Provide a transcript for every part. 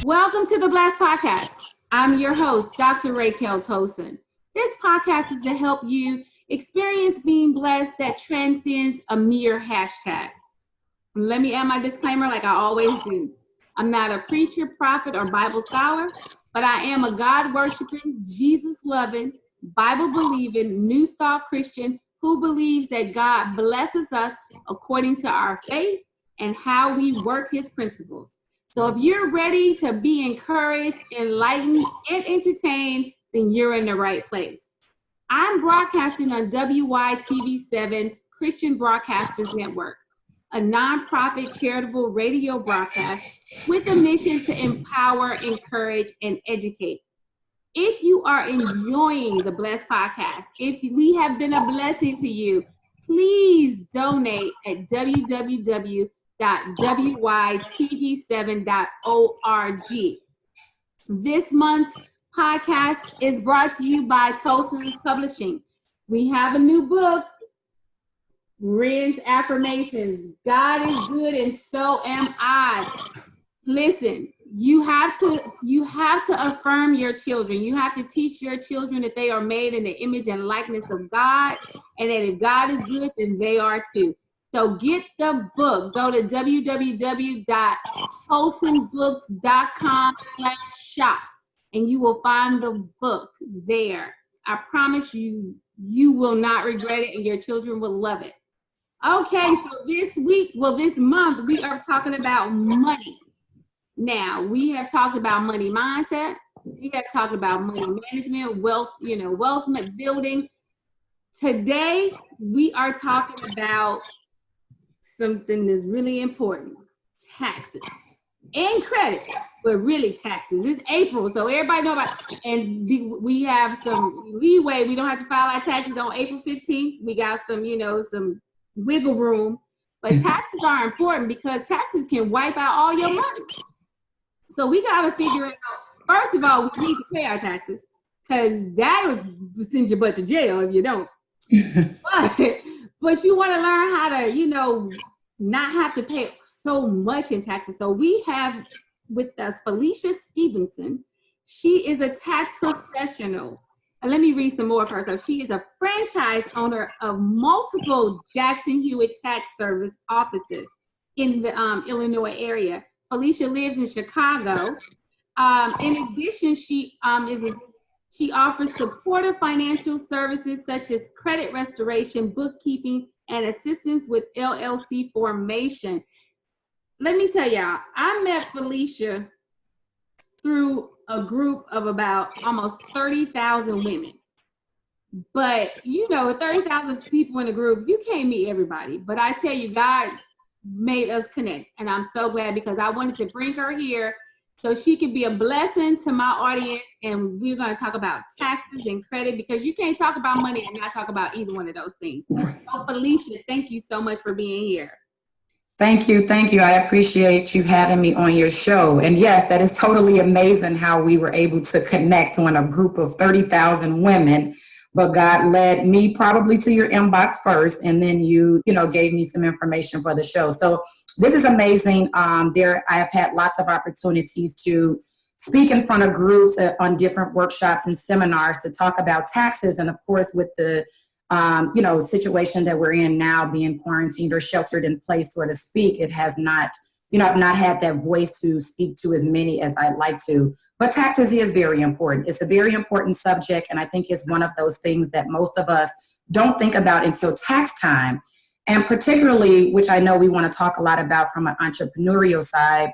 Welcome to the Blast Podcast. I'm your host, Dr. Raquel Tosin. This podcast is to help you experience being blessed that transcends a mere hashtag. Let me add my disclaimer like I always do. I'm not a preacher, prophet, or Bible scholar, but I am a God-worshiping, Jesus-loving, Bible-believing, New Thought Christian who believes that God blesses us according to our faith and how we work his principles. So if you're ready to be encouraged, enlightened, and entertained, then you're in the right place. I'm broadcasting on WYTV7 Christian Broadcasters Network, a nonprofit charitable radio broadcast with a mission to empower, encourage, and educate. If you are enjoying the Blessed Podcast, if we have been a blessing to you, please donate at www.wytv7.org. This month's podcast is brought to you by Tosin's Publishing. We have a new book, Ren's Affirmations. God is good and so am I. Listen, you have to affirm your children. You have to teach your children that they are made in the image and likeness of God, and that if God is good, then they are too. So get the book. Go to www.tosinbooks.com/shop, and you will find the book there. I promise you, you will not regret it, and your children will love it. Okay, so this month, we are talking about money. Now, we have talked about money mindset. We have talked about money management, wealth building. Today, we are talking about something that's really important: taxes and credit, but really taxes. It's April, so everybody know about it. And we have some leeway. We don't have to file our taxes on April 15th. We got some wiggle room. But taxes are important because taxes can wipe out all your money. So we got to figure out, first of all, we need to pay our taxes, because that'll send your butt to jail if you don't. But you want to learn how to, not have to pay so much in taxes. So we have with us Felecia Stevenson. She is a tax professional. And let me read some more of her. So she is a franchise owner of multiple Jackson Hewitt Tax Service offices in the Illinois area. Felecia lives in Chicago. In addition, she offers supportive financial services such as credit restoration, bookkeeping, and assistance with LLC formation. Let me tell y'all, I met Felecia through a group of about almost 30,000 women. But 30,000 people in a group, you can't meet everybody. But I tell you, God made us connect, and I'm so glad, because I wanted to bring her here so she could be a blessing to my audience. And we're going to talk about taxes and credit, because you can't talk about money and not talk about either one of those things. So Felecia, thank you so much for being here. Thank you. I appreciate you having me on your show. And yes, that is totally amazing how we were able to connect on a group of 30,000 women. But God led me probably to your inbox first, and then you gave me some information for the show. So this is amazing. I have had lots of opportunities to speak in front of groups on different workshops and seminars to talk about taxes. And of course, with the situation that we're in now, being quarantined or sheltered in place, so to speak, it has not, I've not had that voice to speak to as many as I'd like to. But taxes is very important. It's a very important subject, and I think it's one of those things that most of us don't think about until tax time. And particularly, which I know we want to talk a lot about from an entrepreneurial side,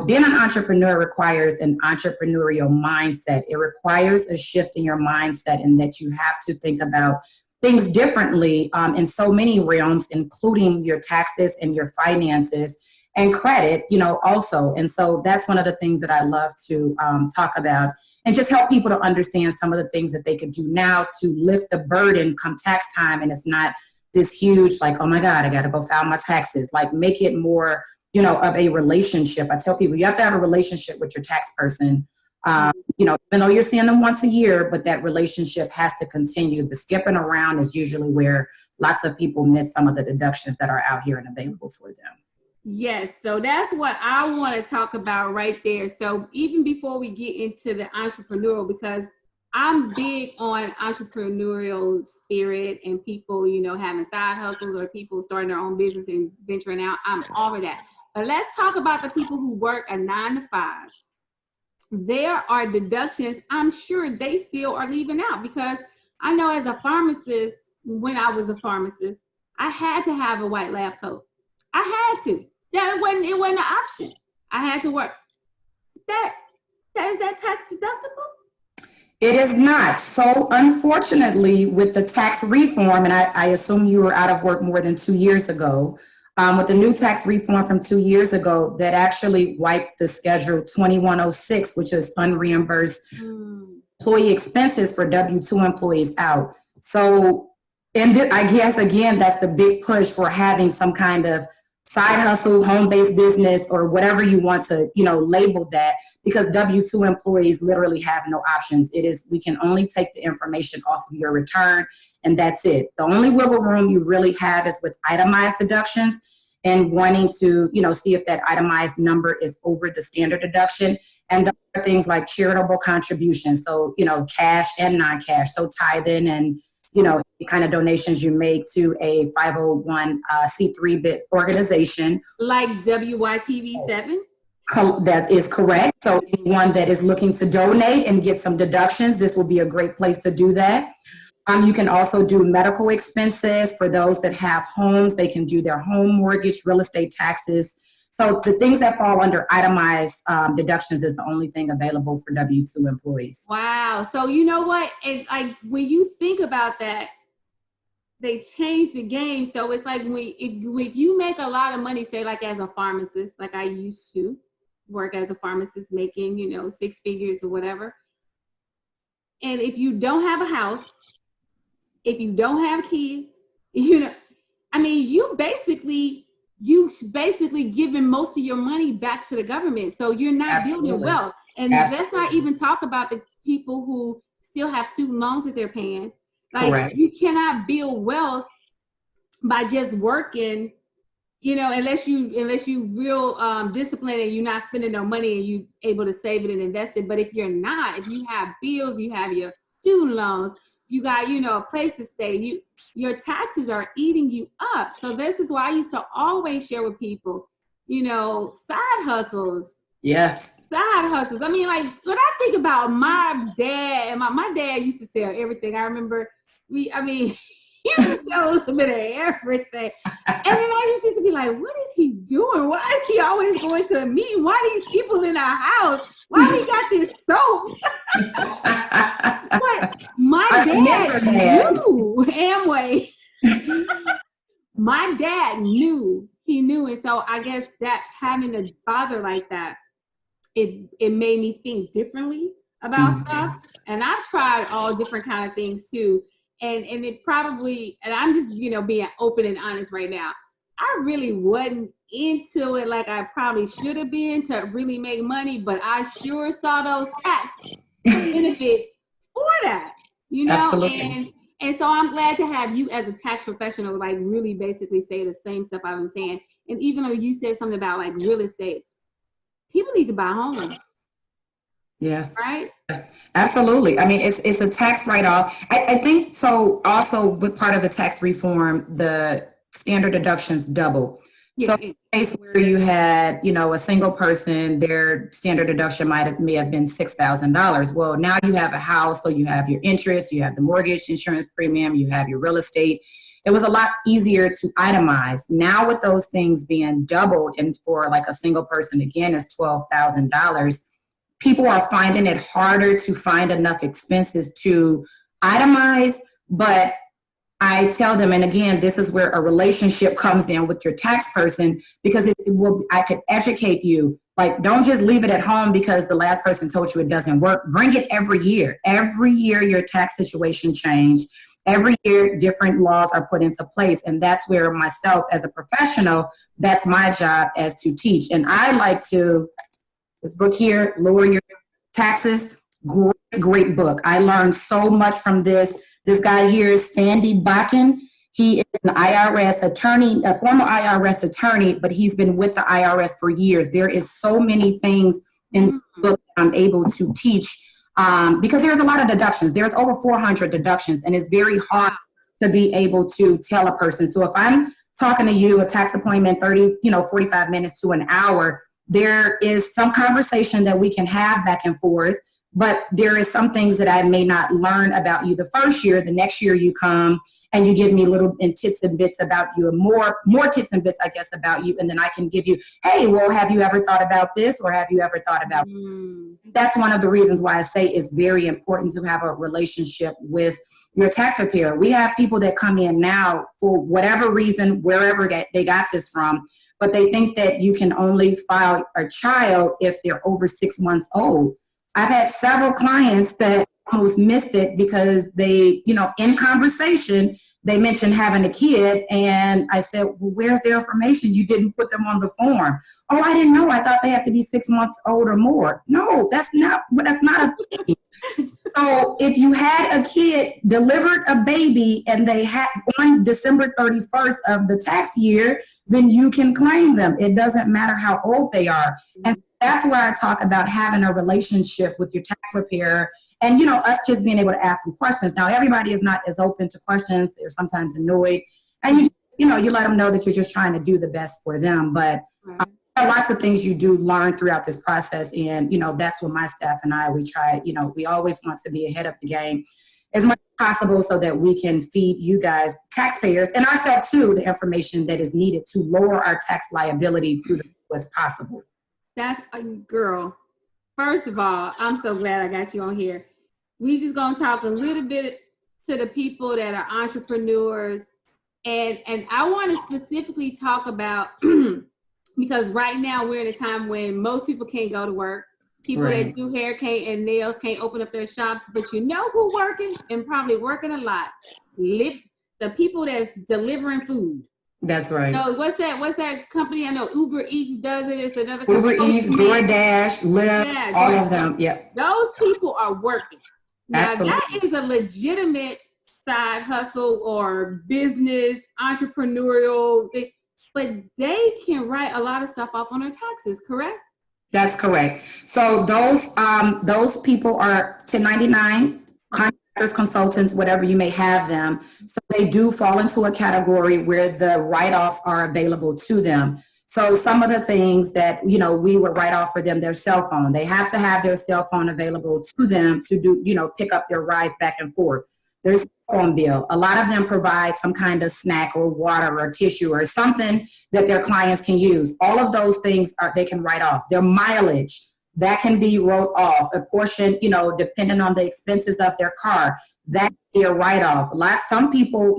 being an entrepreneur requires an entrepreneurial mindset. It requires a shift in your mindset, and that you have to think about things differently in so many realms, including your taxes and your finances and credit, also. And so that's one of the things that I love to talk about, and just help people to understand some of the things that they could do now to lift the burden come tax time. And it's not this huge, like, oh my God, I got to go file my taxes. Like, make it more, of a relationship. I tell people you have to have a relationship with your tax person. Even though you're seeing them once a year, but that relationship has to continue. The skipping around is usually where lots of people miss some of the deductions that are out here and available for them. Yes, so that's what I want to talk about right there. So even before we get into the entrepreneurial, because I'm big on entrepreneurial spirit and people, having side hustles or people starting their own business and venturing out. I'm all of that. But let's talk about the people who work a 9 to 5. There are deductions I'm sure they still are leaving out, because I know as a pharmacist, when I was a pharmacist, I had to have a white lab coat. I had to. It wasn't an option. I had to work. That is that tax deductible? It is not. So unfortunately, with the tax reform, and I assume you were out of work more than 2 years ago, with the new tax reform from 2 years ago, that actually wiped the Schedule 2106, which is unreimbursed employee expenses for W-2 employees out. So, and I guess, again, that's the big push for having some kind of side hustle, home-based business, or whatever you want to, label that, because W-2 employees literally have no options. We can only take the information off of your return, and that's it. The only wiggle room you really have is with itemized deductions and wanting to, see if that itemized number is over the standard deduction. And the other things like charitable contributions, so, cash and non-cash, so tithing and any kind of donations you make to a 501c3 organization. Like WYTV7? That is correct. So anyone that is looking to donate and get some deductions, this will be a great place to do that. You can also do medical expenses for those that have homes. They can do their home mortgage, real estate taxes. So the things that fall under itemized deductions is the only thing available for W-2 employees. Wow. So you know what? And like when you think about that, they changed the game. So it's like if you make a lot of money, say like as a pharmacist, like I used to work as a pharmacist making, 6 figures or whatever. And if you don't have a house, if you don't have kids, you basically giving most of your money back to the government. So you're not Absolutely. building wealth. And Absolutely. let's not even talk about the people who still have student loans that they're paying. Like, correct. You cannot build wealth by just working, unless you real disciplined and you're not spending no money and you able to save it and invest it. But if you're not, if you have bills, you have your student loans, you got, a place to stay, your taxes are eating you up. So this is why I used to always share with people, side hustles. Yes. Side hustles. I mean, like when I think about my dad, and my dad used to sell everything. I remember he used to sell a little bit of everything. And then I used to be like, what is he doing? Why is he always going to a meeting? Why are these people in our house? Why he got this soap? But my dad knew Amway. My dad knew. He knew. And so I guess that having a father like that, it made me think differently about stuff. And I've tried all different kind of things too. And it probably, and I'm just, being open and honest right now, I really wasn't into it like I probably should have been to really make money, but I sure saw those tax benefits for that, Absolutely. And so I'm glad to have you as a tax professional, like really basically say the same stuff I've been saying. And even though you said something about like real estate, people need to buy homes. Yes. Right? Yes, absolutely. I mean, it's a tax write-off. I think so. Also, with part of the tax reform, the standard deductions double. Yeah. So in a case where you had, a single person, their standard deduction may have been $6,000. Well, now you have a house, so you have your interest, you have the mortgage insurance premium, you have your real estate. It was a lot easier to itemize. Now with those things being doubled, and for like a single person, again, is $12,000. People are finding it harder to find enough expenses to itemize, but I tell them, and again, this is where a relationship comes in with your tax person, because I could educate you. Like, don't just leave it at home because the last person told you it doesn't work. Bring it every year. Every year your tax situation change. Every year different laws are put into place. And that's where myself as a professional, that's my job as to teach. And I like to, this book here, Lower Your Taxes, great book. I learned so much from this. This guy here is Sandy Bakken. He is an IRS attorney, a former IRS attorney, but he's been with the IRS for years. There is so many things in the book I'm able to teach because there's a lot of deductions. There's over 400 deductions, and it's very hard to be able to tell a person. So if I'm talking to you, a tax appointment, 45 minutes to an hour, there is some conversation that we can have back and forth, but there is some things that I may not learn about you the first year. The next year you come and you give me little tits and bits about you, and more tits and bits, I guess, about you. And then I can give you, hey, well, have you ever thought about this? Or have you ever thought about That's one of the reasons why I say it's very important to have a relationship with your tax preparer. We have people that come in now for whatever reason, wherever they got this from, but they think that you can only file a child if they're over 6 months old. I've had several clients that almost missed it because they, in conversation, they mentioned having a kid, and I said, well, where's their information? You didn't put them on the form. Oh, I didn't know. I thought they have to be 6 months old or more. No, that's not a thing. So if you had a kid, delivered a baby, and they had on December 31st of the tax year, then you can claim them. It doesn't matter how old they are. And that's where I talk about having a relationship with your tax preparer and, us just being able to ask them questions. Now, everybody is not as open to questions. They're sometimes annoyed. And, you let them know that you're just trying to do the best for them. But there are lots of things you do learn throughout this process. And, that's what my staff and we try, we always want to be ahead of the game as much as possible so that we can feed you guys, taxpayers, and ourselves too, the information that is needed to lower our tax liability to the as possible. That's a girl. First of all, I'm so glad I got you on here. We just gonna talk a little bit to the people that are entrepreneurs, and I want to specifically talk about because right now we're in a time when most people can't go to work. People that do hair and nails can't open up their shops, but you know who working and probably working a lot? The people that's delivering food. That's right. No, what's that company? I know Uber Eats does it. It's another company. Uber Eats, DoorDash, Lyft, all of them. Yep. Those people are working. Now Absolutely. That is a legitimate side hustle or business, entrepreneurial thing, but they can write a lot of stuff off on their taxes, correct? That's correct. So those people are 1099 contractors, consultants, whatever you may have them. So they do fall into a category where the write-offs are available to them. So some of the things that, we would write off for them, their cell phone. They have to have their cell phone available to them to do, pick up their rides back and forth. There's phone bill. A lot of them provide some kind of snack or water or tissue or something that their clients can use. All of those things they can write off. Their mileage, that can be wrote off. A portion, depending on the expenses of their car, that can be a write-off. Some people,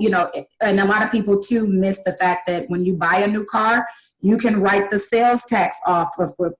and a lot of people too miss the fact that when you buy a new car, you can write the sales tax off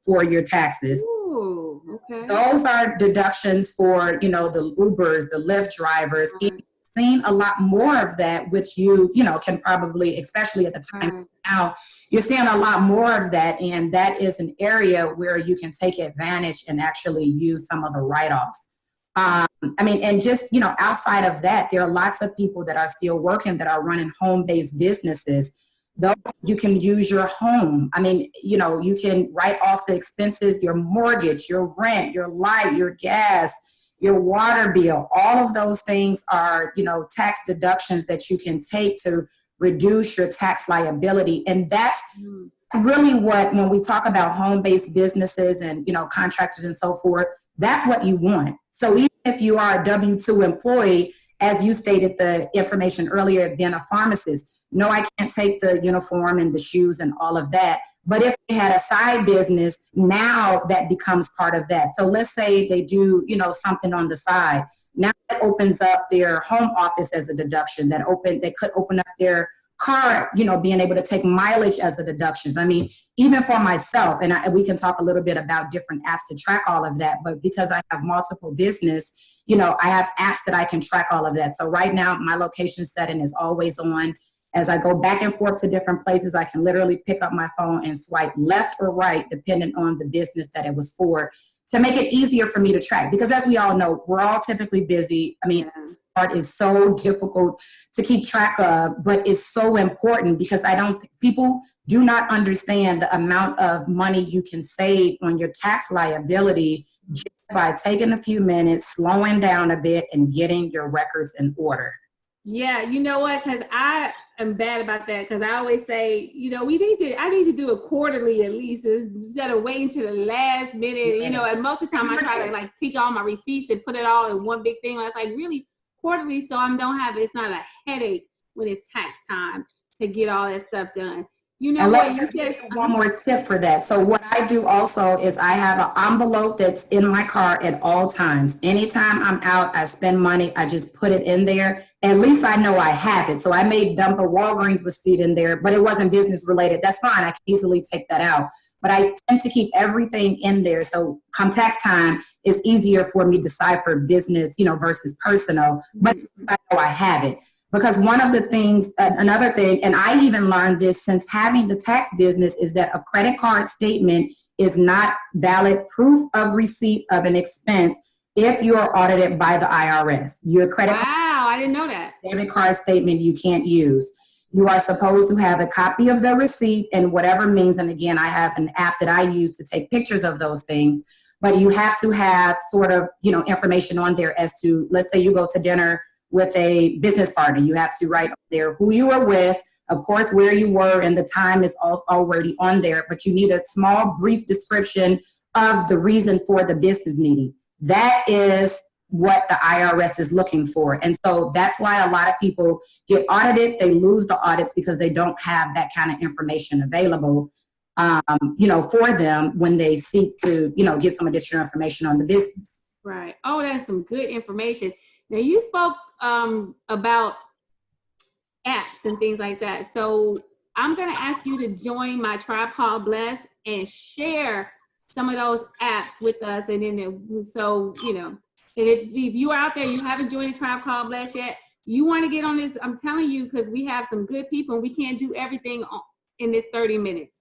for your taxes. Ooh, okay. Those are deductions for, the Ubers, the Lyft drivers. You've seen a lot more of that, which you can probably, especially at the time now, you're seeing a lot more of that. And that is an area where you can take advantage and actually use some of the write-offs. And just, outside of that, there are lots of people that are still working that are running home-based businesses. Those you can use your home. You can write off the expenses, your mortgage, your rent, your light, your gas, your water bill. All of those things are, tax deductions that you can take to reduce your tax liability. And that's really when we talk about home-based businesses and, contractors and so forth, that's what you want. So even if you are a W-2 employee, as you stated the information earlier, being a pharmacist, no, I can't take the uniform and the shoes and all of that. But if they had a side business, now that becomes part of that. So let's say they do, something on the side. Now it opens up their home office as a deduction. They could open up their car, being able to take mileage as a deduction. Even for myself, and we can talk a little bit about different apps to track all of that. But because I have multiple business, I have apps that I can track all of that. So right now, my location setting is always on. As I go back and forth to different places, I can literally pick up my phone and swipe left or right, depending on the business that it was for, to make it easier for me to track. Because as we all know, we're all typically busy. part is so difficult to keep track of, but it's so important because people do not understand the amount of money you can save on your tax liability just by taking a few minutes, slowing down a bit, and getting your records in order. Yeah, you know what? Because I am bad about that. Because I always say, you know, I need to do it quarterly at least instead of waiting to the last minute. You know, and most of the time I try to like take all my receipts and put it all in one big thing. It's like really quarterly, so it's not a headache when it's tax time to get all that stuff done. You know what? You said one more tip for that. So what I do also is I have an envelope that's in my car at all times. Anytime I'm out, I spend money, I just put it in there. At least I know I have it. So I may dump a Walgreens receipt in there, but it wasn't business related. That's fine. I can easily take that out. But I tend to keep everything in there. So come tax time, it's easier for me to decipher business, you know, versus personal. But I know I have it. Because one of the things, another thing, and I even learned this since having the tax business, is that a credit card statement is not valid proof of receipt of an expense if you are audited by the IRS. Your credit card, I didn't know that. Debit card statement you can't use. You are supposed to have a copy of the receipt and whatever means, and again, I have an app that I use to take pictures of those things, but you have to have sort of, you know, information on there as to, let's say you go to dinner with a business partner, you have to write there who you were with, of course, where you were, and the time is already on there, but you need a small, brief description of the reason for the business meeting. That is what the IRS is looking for. And so that's why a lot of people get audited. They lose the audits because they don't have that kind of information available, you know, for them when they seek to, you know, get some additional information on the business. Right. Oh, that's some good information. Now, you spoke about apps and things like that. So I'm going to ask you to join my Tribe Called Bless and share some of those apps with us. And then, so, you know, and if you are out there, you haven't joined the Tribe Called Bless yet, you want to get on this, I'm telling you, because we have some good people and we can't do everything in this 30 minutes.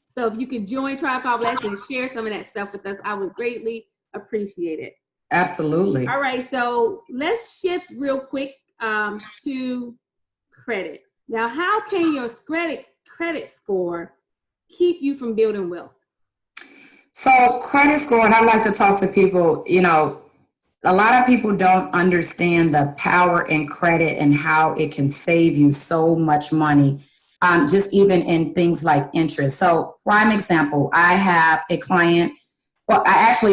So if you could join Tribe Called Bless and share some of that stuff with us, I would greatly appreciate it. Absolutely. All right, so let's shift real quick to credit. Now, how can your credit score keep you from building wealth? So credit score, and I like to talk to people, you know, a lot of people don't understand the power in credit and how it can save you so much money, just even in things like interest. So prime example, I have a client. Well,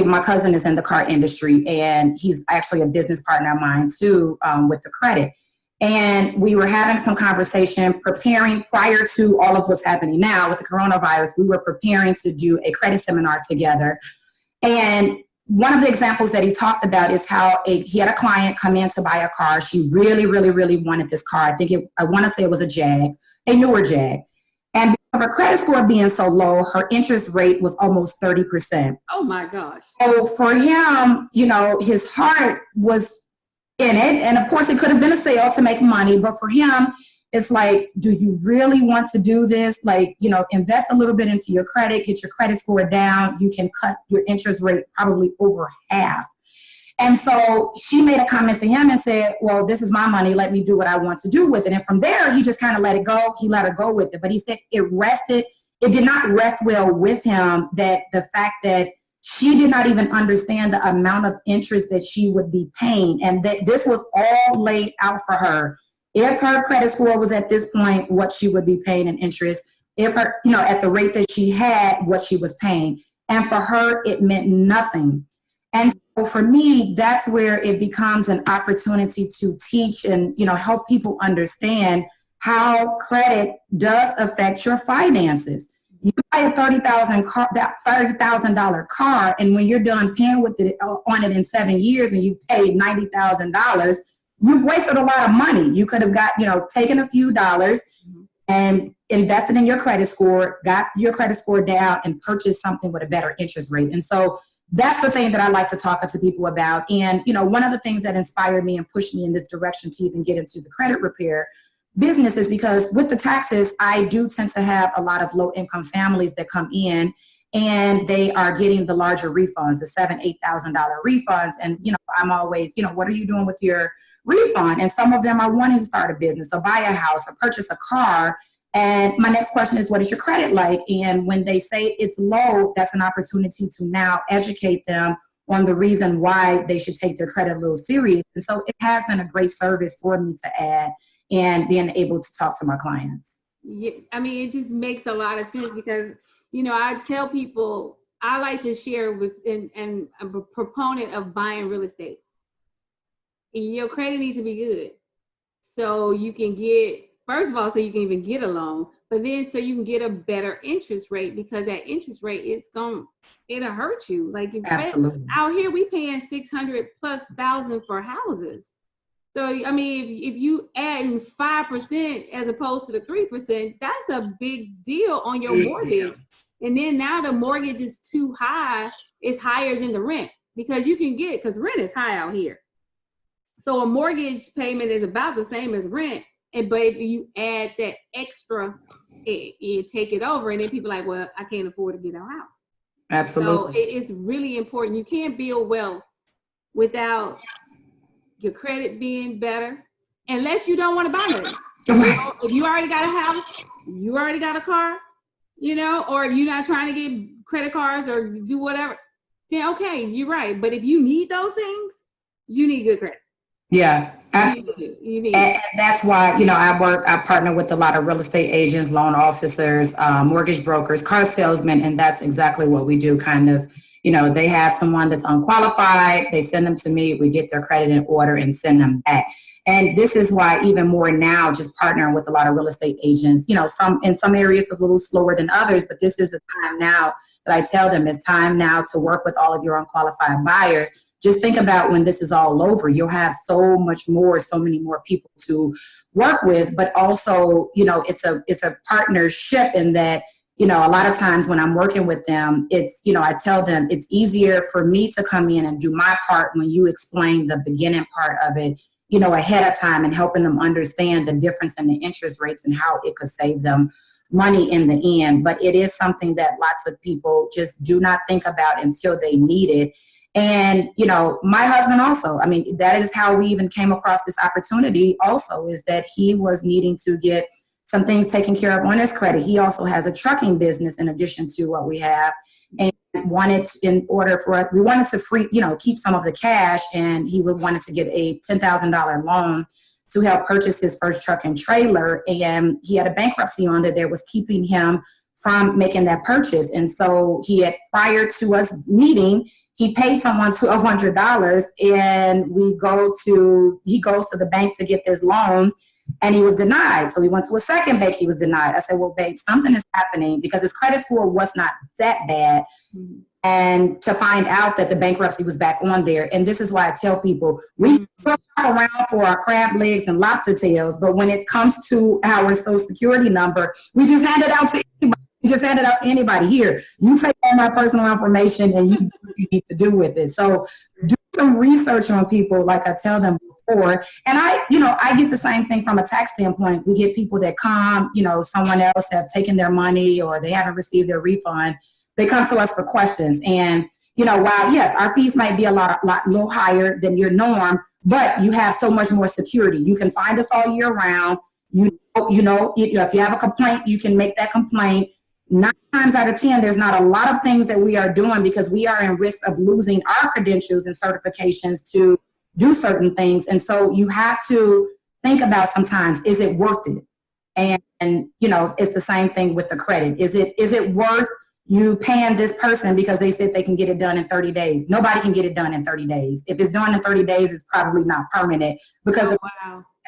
my cousin is in the car industry, and he's actually a business partner of mine too, with the credit. And we were having some conversation preparing prior to all of what's happening now with the coronavirus. We were preparing to do a credit seminar together. And one of the examples that he talked about is how he had a client come in to buy a car. She really, really, really wanted this car. I want to say it was a Jag, a newer Jag. And because of her credit score being so low, her interest rate was almost 30%. Oh my gosh. So for him, you know, his heart was in it. And of course it could have been a sale to make money, but for him, it's like, do you really want to do this? Like, you know, invest a little bit into your credit, get your credit score down. You can cut your interest rate probably over half. And so she made a comment to him and said, well, this is my money. Let me do what I want to do with it. And from there, he just kind of let it go. He let her go with it. But he said it did not rest well with him, that the fact that she did not even understand the amount of interest that she would be paying. And that this was all laid out for her. If her credit score was at this point, what she would be paying in interest. If her, you know, at the rate that she had, what she was paying. And for her, it meant nothing. And so for me, that's where it becomes an opportunity to teach and, you know, help people understand how credit does affect your finances. You buy a $30,000 car, and when you're done paying with it on it in 7 years, and you paid $90,000, you've wasted a lot of money. You could have got, you know, taken a few dollars and invested in your credit score, got your credit score down, and purchased something with a better interest rate. And so that's the thing that I like to talk to people about. And, you know, one of the things that inspired me and pushed me in this direction to even get into the credit repair business is because with the taxes, I do tend to have a lot of low income families that come in, and they are getting the larger refunds, the $7,000, $8,000 refunds. And, you know, I'm always, you know, what are you doing with your refund. And some of them are wanting to start a business or buy a house or purchase a car. And my next question is, what is your credit like? And when they say it's low, that's an opportunity to now educate them on the reason why they should take their credit a little serious. And so it has been a great service for me to add and being able to talk to my clients. Yeah, I mean, it just makes a lot of sense because, you know, I tell people I like to share with, and I'm a proponent of buying real estate. Your credit needs to be good. So you can get, first of all, so you can even get a loan, but then so you can get a better interest rate, because that interest rate is it'll hurt you. Like if out here we paying 600,000+ for houses. So I mean, if you adding 5% as opposed to the 3%, that's a big deal on your mortgage. And then now the mortgage is too high, it's higher than the rent, because you can get, because rent is high out here. So a mortgage payment is about the same as rent, but if you add that extra, it take it over, and then people are like, well, I can't afford to get a house. Absolutely. So it's really important. You can't build wealth without your credit being better, unless you don't want to buy it. If you already got a house, you already got a car, you know, or if you're not trying to get credit cards or do whatever, then okay, you're right. But if you need those things, you need good credit. Yeah, absolutely. You need and that's why, you know, I partner with a lot of real estate agents, loan officers, mortgage brokers, car salesmen, and that's exactly what we do. Kind of, you know, they have someone that's unqualified, they send them to me, we get their credit in order and send them back. And this is why even more now, just partnering with a lot of real estate agents, you know, in some areas it's a little slower than others, but this is the time now that I tell them it's time now to work with all of your unqualified buyers. Just think about when this is all over, you'll have so many more people to work with, but also, you know, it's a partnership in that, you know, a lot of times when I'm working with them, it's, you know, I tell them it's easier for me to come in and do my part when you explain the beginning part of it, you know, ahead of time, and helping them understand the difference in the interest rates and how it could save them money in the end. But it is something that lots of people just do not think about until they need it. And, you know, my husband also, I mean, that is how we even came across this opportunity also, is that he was needing to get some things taken care of on his credit. He also has a trucking business in addition to what we have, and wanted, in order for us, we wanted to keep some of the cash, and he wanted to get a $10,000 loan to help purchase his first truck and trailer. And he had a bankruptcy on that was keeping him from making that purchase. And so he had, prior to us meeting, he paid someone $1,200, and he goes to the bank to get this loan, and he was denied. So he went to a second bank, he was denied. I said, well, babe, something is happening, because his credit score was not that bad. Mm-hmm. And to find out that the bankruptcy was back on there. And this is why I tell people, we shop around for our crab legs and lobster tails, but when it comes to our Social Security number, we just hand it out to anybody. Just hand it out to anybody. Here, you take all my personal information and you do what you need to do with it. So do some research on people, like I tell them before. And I get the same thing from a tax standpoint. We get people that come, you know, someone else have taken their money or they haven't received their refund. They come to us for questions. And, you know, while, yes, our fees might be a little higher than your norm, but you have so much more security. You can find us all year round. If you have a complaint, you can make that complaint. 9 times out of 10, there's not a lot of things that we are doing because we are in risk of losing our credentials and certifications to do certain things. And so you have to think about sometimes, is it worth it? And you know, it's the same thing with the credit. Is it worth you paying this person because they said they can get it done in 30 days? Nobody can get it done in 30 days. If it's done in 30 days, it's probably not permanent, because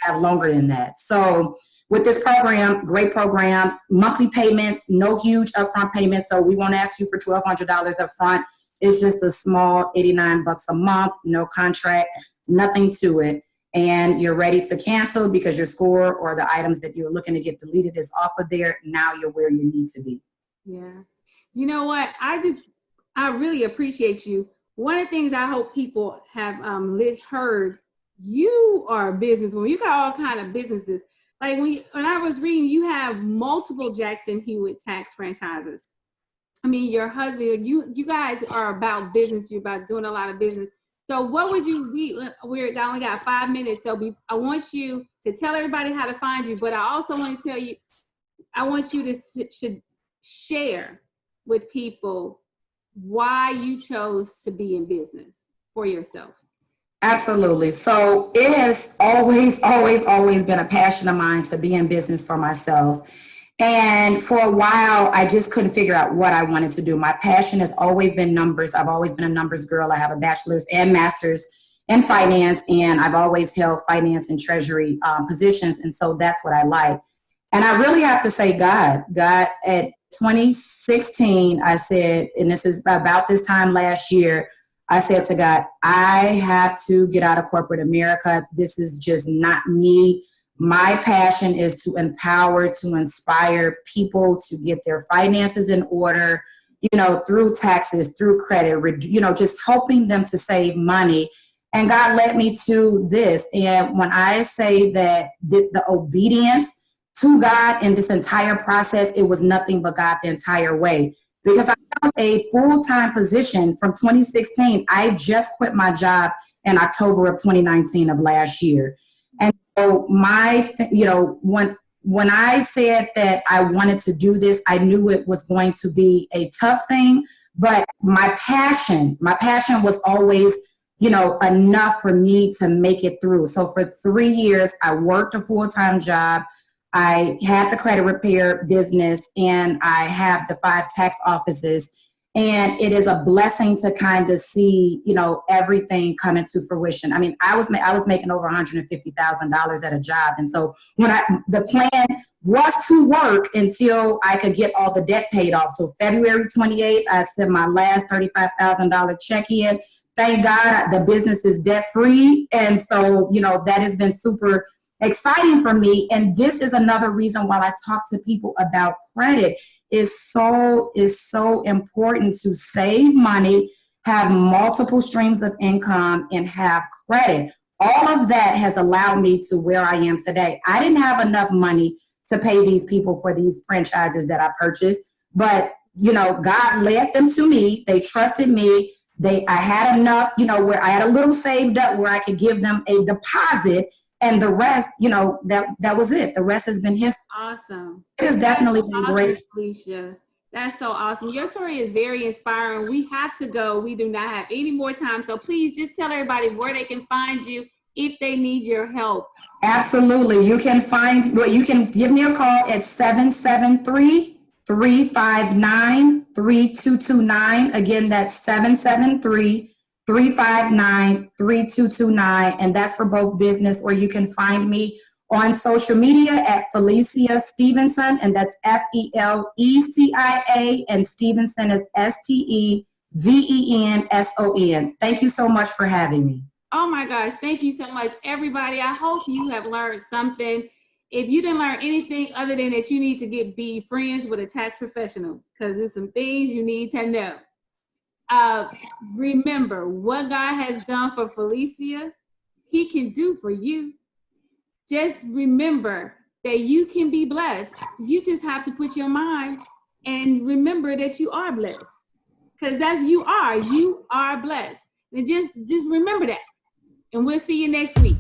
have longer than that. So with this program, great program, monthly payments, no huge upfront payments. So we won't ask you for $1,200 upfront. It's just a small $89 a month, no contract, nothing to it. And you're ready to cancel because your score or the items that you're looking to get deleted is off of there. Now you're where you need to be. Yeah. You know what? I really appreciate you. One of the things I hope people have heard, you are a businesswoman. You got all kind of businesses. Like when I was reading, you have multiple Jackson Hewitt tax franchises. I mean, your husband, you guys are about business. You're about doing a lot of business. So what would you be, we only got 5 minutes, so I want you to tell everybody how to find you, but I also want to tell you, I want you to share with people why you chose to be in business for yourself. Absolutely. So it has always been a passion of mine to be in business for myself. And for a while, I just couldn't figure out what I wanted to do. My passion has always been numbers. I've always been a numbers girl. I have a bachelor's and master's in finance, and I've always held finance and treasury positions. And so that's what I like. And I really have to say God at 2016, I said, and this is about this time last year, I said to God, I have to get out of corporate America. This is just not me. My passion is to empower, to inspire people to get their finances in order, through taxes, through credit, just helping them to save money. And God led me to this. And when I say that the obedience to God in this entire process, it was nothing but God the entire way. Because I held a full-time position from 2016. I just quit my job in October of 2019 of last year. And so when I said that I wanted to do this, I knew it was going to be a tough thing, but my passion was always, enough for me to make it through. So for 3 years, I worked a full-time job. I had the credit repair business, and I have the 5 tax offices. And it is a blessing to kind of see, everything come into fruition. I mean, I was making over $150,000 at a job. And so the plan was to work until I could get all the debt paid off. So February 28th, I sent my last $35,000 check in. Thank God the business is debt free. And so, that has been super exciting for me. And this is another reason why I talk to people about credit. It's so important to save money, have multiple streams of income, and have credit. All of that has allowed me to where I am today. I didn't have enough money to pay these people for these franchises that I purchased, but God led them to me. They trusted me. I had enough, where I had a little saved up where I could give them a deposit. And the rest, that was it. The rest has been history. Awesome. It has definitely been great. Felecia. That's so awesome. Your story is very inspiring. We have to go. We do not have any more time. So please just tell everybody where they can find you if they need your help. Absolutely. You can give me a call at 773-359-3229. Again, that's 773-359-3229, and that's for both business, or you can find me on social media at Felecia Stevenson, and that's Felecia, and Stevenson is Stevenson. Thank you so much for having me. Oh my gosh, thank you so much, everybody. I hope you have learned something. If you didn't learn anything other than that, you need to be friends with a tax professional, because there's some things you need to know. Remember, what God has done for Felecia, He can do for you. Just remember that you can be blessed. You just have to put your mind and remember that you are blessed, because you are blessed. And just remember that. And we'll see you next week.